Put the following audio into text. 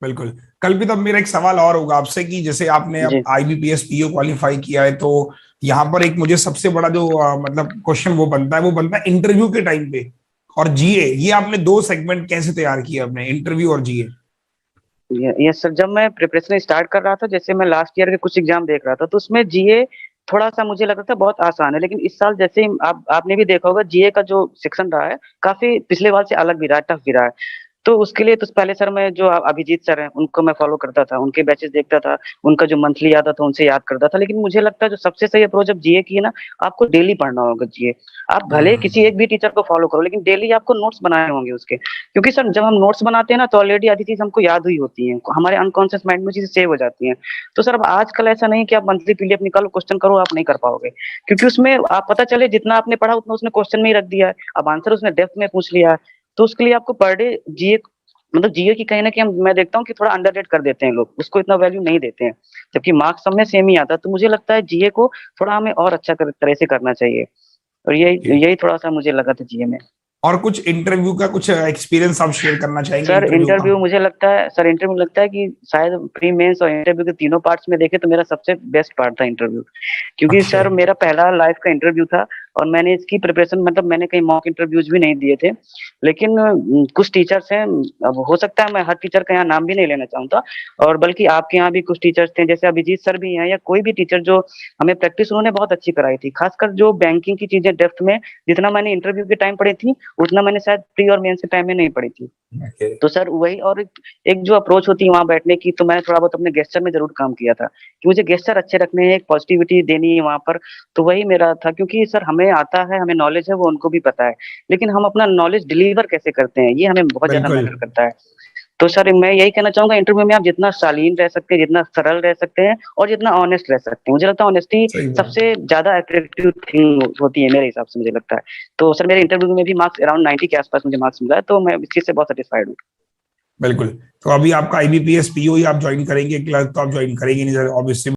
बिल्कुल। कल्पित, अब मेरा एक सवाल और होगा आपसे कि जैसे आपने अब जी। आईबीपीएस पीओ क्वालिफाई किया है, तो यहाँ पर एक मुझे सबसे बड़ा जो मतलब क्वेश्चन वो बनता है इंटरव्यू के टाइम पे। और जीए, ये आपने दो सेगमेंट कैसे तैयार किया अपने, इंटरव्यू और जीए? ये सर, जब मैं प्रिपरेशन स्टार्ट कर रहा था, जैसे मैं लास्ट ईयर के कुछ एग्जाम देख रहा था, तो उसमें जीए थोड़ा सा मुझे लग रहा था बहुत आसान है। लेकिन इस साल जैसे ही आपने भी देखा होगा, जीए का जो सेक्शन रहा है काफी पिछले बार से अलग भी रहा है, टफ भी रहा है। तो उसके लिए तो पहले सर, मैं जो अभिजीत सर हैं उनको मैं फॉलो करता था, उनके बैचेस देखता था, उनका जो मंथली आता था उनसे याद करता था। लेकिन मुझे लगता है जो सबसे सही अप्रोच अब जीए की है ना, आपको डेली पढ़ना होगा जीए। आप भले किसी हम्म। एक भी टीचर को फॉलो करो, लेकिन डेली आपको नोट्स बनाने होंगे उसके। क्योंकि सर जब हम नोट्स बनाते हैं ना, तो ऑलरेडी आधी चीज हमको याद हुई होती है, हमारे अनकॉन्शियस माइंड में चीजें सेव हो जाती हैं। तो सर अब आजकल ऐसा नहीं कि आप मंथली पीडीएफ निकालो क्वेश्चन करो, आप नहीं कर पाओगे। क्योंकि उसमें आप पता चले जितना आपने पढ़ा उतना उसने क्वेश्चन में ही रख दिया है, अब आंसर उसने डेप्थ में पूछ लिया है। तो उसके लिए आपको पर डे जीए, मतलब जीए की कहीं ना कहीं मैं देखता हूँ कि थोड़ा अंडररेट कर देते हैं लोग, उसको इतना वैल्यू नहीं देते हैं। जबकि मार्क्स सब में सेम ही आता है। तो मुझे लगता है जीए को थोड़ा हमें और अच्छा तरह से करना चाहिए। और यही यही थोड़ा सा मुझे लगा था जीए में। और कुछ इंटरव्यू का कुछ एक्सपीरियंस आप शेयर करना चाहेंगे सर इंटरव्यू का? इंटरव्यू मुझे लगता है, सर इंटरव्यू लगता है कि शायद प्री मेंस और इंटरव्यू के तीनों पार्ट्स में देखे तो मेरा सबसे बेस्ट पार्ट था इंटरव्यू। क्योंकि अच्छा। सर मेरा पहला लाइफ का इंटरव्यू था, और मैंने इसकी प्रिपरेशन, मतलब मैंने कहीं मॉक इंटरव्यूज भी नहीं दिए थे। लेकिन कुछ टीचर्स हैं, अब हो सकता है मैं हर टीचर का यहाँ नाम भी नहीं लेना चाहूंगा, और बल्कि आपके यहाँ भी कुछ टीचर्स थे, जैसे अभिजीत सर भी हैं, या कोई भी टीचर जो हमें प्रैक्टिस उन्होंने बहुत अच्छी कराई थी। खासकर जो बैंकिंग की चीजें डेप्थ में जितना मैंने इंटरव्यू के टाइम पढ़ी थी, उतना मैंने शायद प्री और मेंस के टाइम में नहीं पढ़ी थी। ओके। तो सर वही, और एक जो अप्रोच होती है वहां बैठने की, तो मैंने थोड़ा बहुत अपने गेस्चर में जरूर काम किया था कि मुझे गेस्चर अच्छे रखने हैं, एक पॉजिटिविटी देनी है वहां पर। तो वही मेरा था, क्योंकि सर हमें आता है, हमें नॉलेज है, वो उनको भी पता है। लेकिन हम अपना नॉलेज डिलीवर कैसे करते हैं, ये हमें बहुत ज्यादा बिल्कुल। मैटर करता है। तो सर मैं यही कहना चाहूंगा, इंटरव्यू में आप जितना शालीन रह सकते हैं, जितना सरल रह सकते हैं, और जितना ऑनेस्ट रह सकते हैं, मुझे लगता है ऑनेस्टी सही बात। सबसे ज्यादा अट्रैक्टिव थिंग होती है मेरे हिसाब से, मुझे लगता है। तो सर मेरे इंटरव्यू में भी मार्क्स अराउंड 90 के आसपास मुझे मार्क्स मिला है, तो मैं इस चीज से बहुत सेटिस्फाइड हूँ। बिल्कुल। तो अभी आपका आईबीपीएस पीओ ही आप ज्वाइन करेंगे, क्लर्क तो आप ज्वाइन करेंगे नहीं सर, ऑब्वियसली।